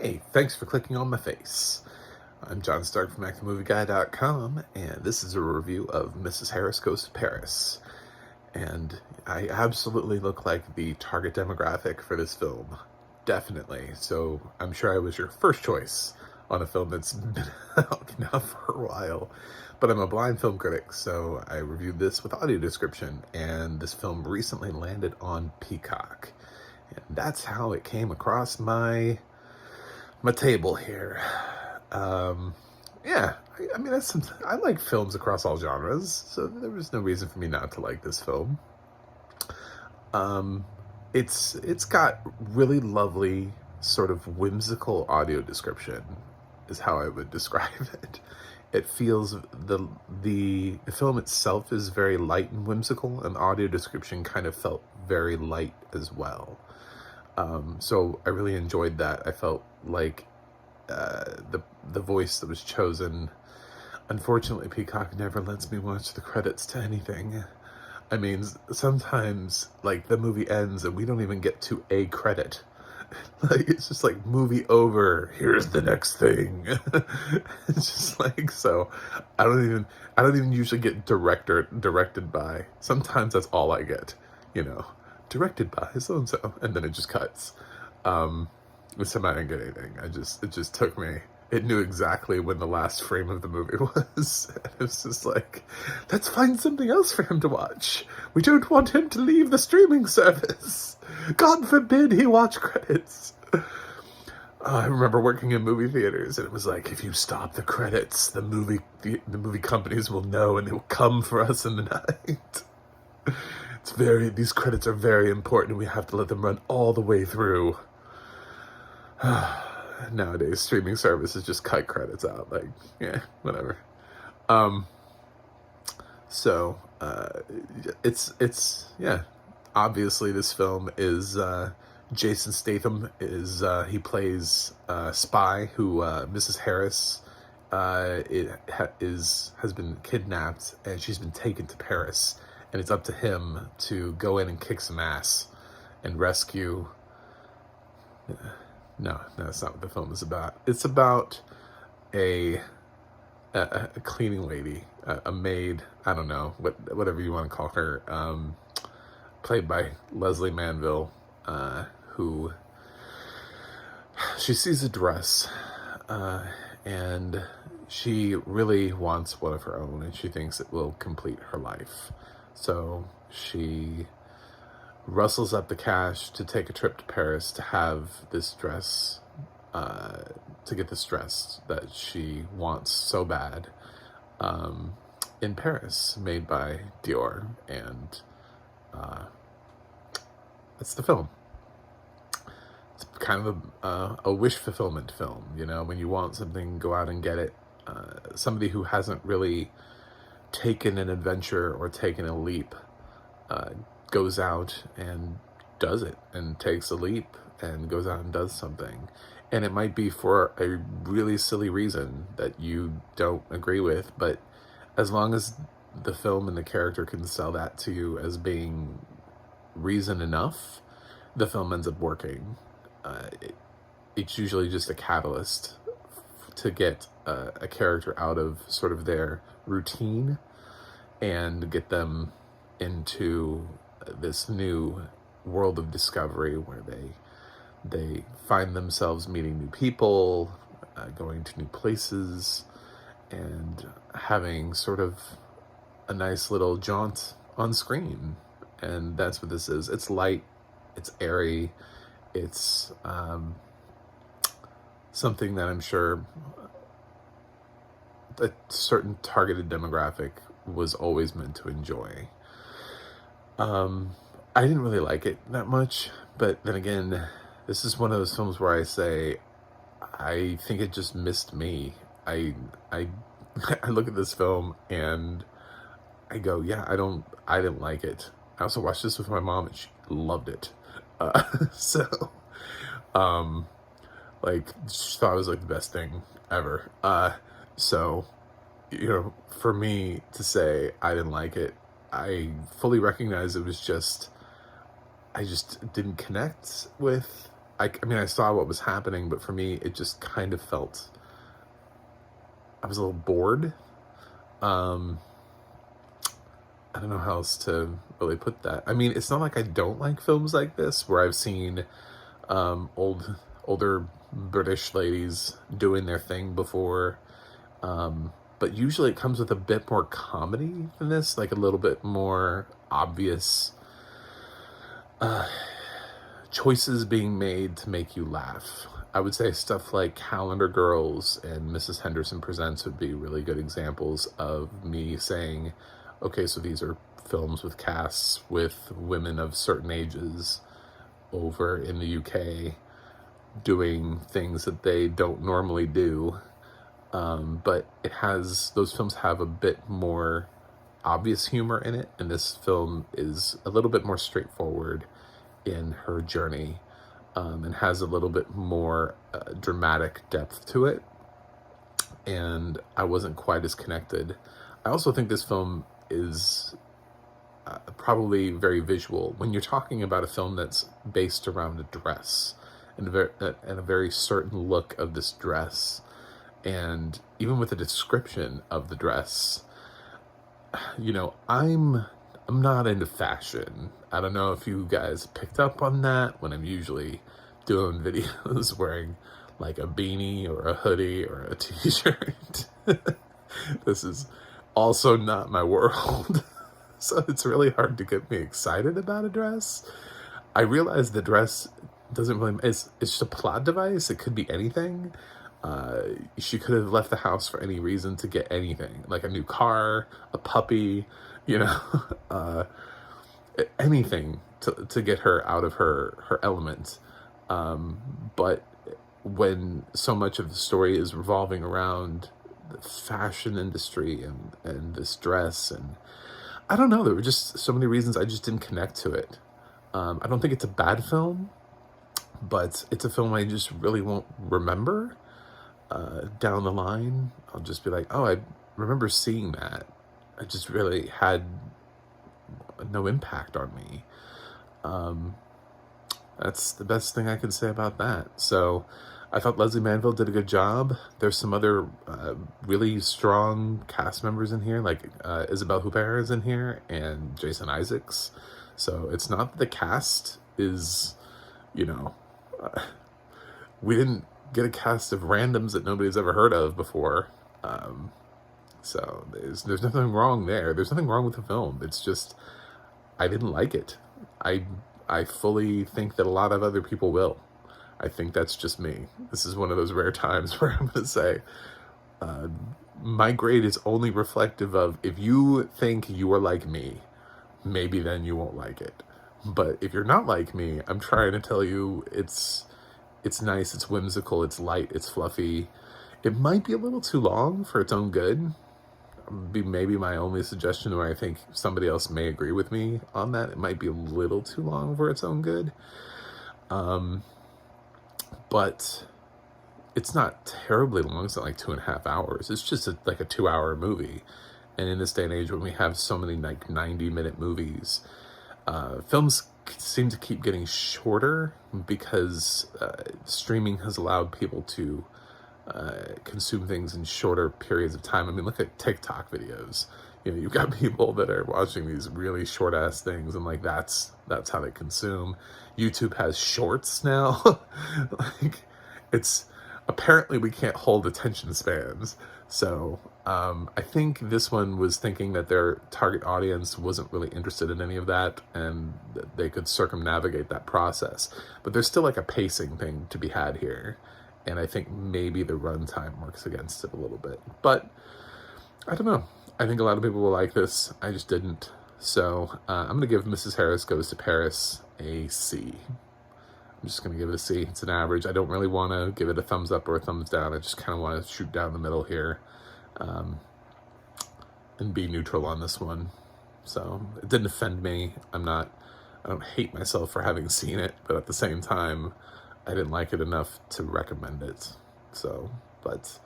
Hey, thanks for clicking on my face. I'm John Stark from ActTheMovieGuy.com, and this is a review of Mrs. Harris Goes to Paris. And I absolutely look like the target demographic for this film. Definitely. So I'm sure I was your first choice on a film that's been out now for a while. But I'm a blind film critic, so I reviewed this with audio description, and this film recently landed on Peacock. And that's how it came across my table here. Yeah, I mean, I like films across all genres, so there was no reason for me not to like this film. It's got really lovely, sort of whimsical audio description, is how I would describe it. It feels the film itself is very light and whimsical, and the audio description kind of felt very light as well. So I really enjoyed that. I felt like the voice that was chosen. Unfortunately, Peacock never lets me watch the credits to anything. I mean, sometimes, like, the movie ends and we don't even get to a credit. Like, it's just like, movie over, here's the next thing. It's just like, so I don't even usually get directed by. Sometimes that's all I get, directed by so and so, and then it just cuts. So I didn't get anything. It just took me. It knew exactly when the last frame of the movie was. And it was just like, let's find something else for him to watch. We don't want him to leave the streaming service. God forbid he watch credits. I remember working in movie theaters, and it was like, if you stop the credits, the movie companies will know, and they will come for us in the night. These credits are very important. We have to let them run all the way through. Nowadays, streaming services just cut credits out. Like, yeah, whatever. So it's yeah. Obviously, this film is Jason Statham he plays spy who Mrs. Harris has been kidnapped, and she's been taken to Paris, and it's up to him to go in and kick some ass and rescue. No, that's not what the film is about. It's about a cleaning lady, a maid, I don't know, whatever you want to call her, played by Leslie Manville, who she sees a dress, and she really wants one of her own, and she thinks it will complete her life. So she rustles up the cash to take a trip to Paris to have this dress, to get this dress that she wants so bad, in Paris, made by Dior, and that's the film. It's kind of a wish fulfillment film, when you want something, go out and get it. Somebody who hasn't really taken an adventure or taken a leap, goes out and does it, and takes a leap and goes out and does something. And it might be for a really silly reason that you don't agree with, but as long as the film and the character can sell that to you as being reason enough, the film ends up working. It's usually just a catalyst to get a character out of sort of their routine and get them into this new world of discovery where they find themselves meeting new people, going to new places, and having sort of a nice little jaunt on screen. And that's what this is. It's light, it's airy, it's something that I'm sure a certain targeted demographic was always meant to enjoy. I didn't really like it that much, but then again, this is one of those films where I say, I think it just missed me. I look at this film and I go, yeah, I didn't like it. I also watched this with my mom and she loved it. So, like, she thought it was like the best thing ever. So, for me to say I didn't like it, I fully recognize it was just, I just didn't connect with I mean, I saw what was happening, but for me, it just kind of felt, I was a little bored. Um, I don't know how else to really put that. I mean, it's not like I don't like films like this, where I've seen older British ladies doing their thing before. But usually it comes with a bit more comedy than this, like a little bit more obvious choices being made to make you laugh. I would say stuff like Calendar Girls and Mrs. Henderson Presents would be really good examples of me saying, okay, so these are films with casts with women of certain ages over in the UK doing things that they don't normally do. But those films have a bit more obvious humor in it, and this film is a little bit more straightforward in her journey, and has a little bit more dramatic depth to it, and I wasn't quite as connected. I also think this film is probably very visual. When you're talking about a film that's based around a dress, and a very certain look of this dress, and even with a description of the dress, I'm not into fashion. I don't know if you guys picked up on that when I'm usually doing videos wearing like a beanie or a hoodie or a t-shirt. This is also not my world. So it's really hard to get me excited about a dress. I realize the dress doesn't really, it's just a plot device. It could be anything. She could have left the house for any reason to get anything, like a new car, a puppy, anything to get her out of her element. But when so much of the story is revolving around the fashion industry and this dress, and I don't know, there were just so many reasons I just didn't connect to it. I don't think it's a bad film, but it's a film I just really won't remember. Down the line, I'll just be like, oh, I remember seeing that. It just really had no impact on me. That's the best thing I can say about that. So I thought Leslie Manville did a good job. There's some other really strong cast members in here, like Isabelle Huppert is in here, and Jason Isaacs. So it's not that the cast is, we didn't get a cast of randoms that nobody's ever heard of before. So there's nothing wrong there. There's nothing wrong with the film. It's just, I didn't like it. I fully think that a lot of other people will. I think that's just me. This is one of those rare times where I'm going to say, my grade is only reflective of, if you think you are like me, maybe then you won't like it. But if you're not like me, I'm trying to tell you it's nice, it's whimsical, it's light, it's fluffy. It might be a little too long for its own good. Be maybe my only suggestion, where I think somebody else may agree with me on that. It might be a little too long for its own good. But it's not terribly long. It's not like 2.5 hours. It's just like a 2-hour movie. And in this day and age, when we have so many like 90-minute movies, films seem to keep getting shorter because streaming has allowed people to consume things in shorter periods of time. I mean, look at TikTok videos. You've got people that are watching these really short ass things, and like that's how they consume. YouTube has shorts now. Like, it's apparently we can't hold attention spans. So I think this one was thinking that their target audience wasn't really interested in any of that, and they could circumnavigate that process. But there's still like a pacing thing to be had here. And I think maybe the runtime works against it a little bit. But I don't know. I think a lot of people will like this. I just didn't. So I'm going to give Mrs. Harris Goes to Paris a C. I'm just going to give it a C. It's an average. I don't really want to give it a thumbs up or a thumbs down. I just kind of want to shoot down the middle here, and be neutral on this one. So it didn't offend me. I don't hate myself for having seen it, but at the same time, I didn't like it enough to recommend it. So, but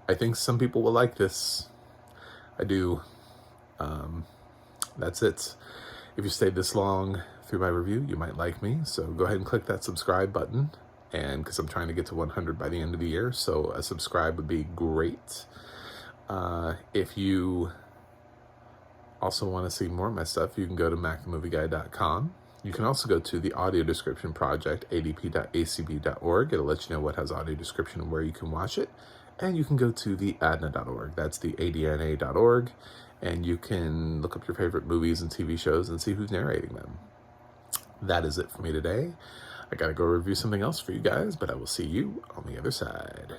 I think some people will like this. I do. That's it. If you stayed this long through my review, you might like me. So go ahead and click that subscribe button. and because I'm trying to get to 100 by the end of the year, so a subscribe would be great. If you also want to see more of my stuff, you can go to macthemovieguy.com. You can also go to the audio description project, adp.acb.org. It'll let you know what has audio description and where you can watch it. And you can go to the adna.org. That's the adna.org. And you can look up your favorite movies and TV shows and see who's narrating them. That is it for me today. I gotta go review something else for you guys, but I will see you on the other side.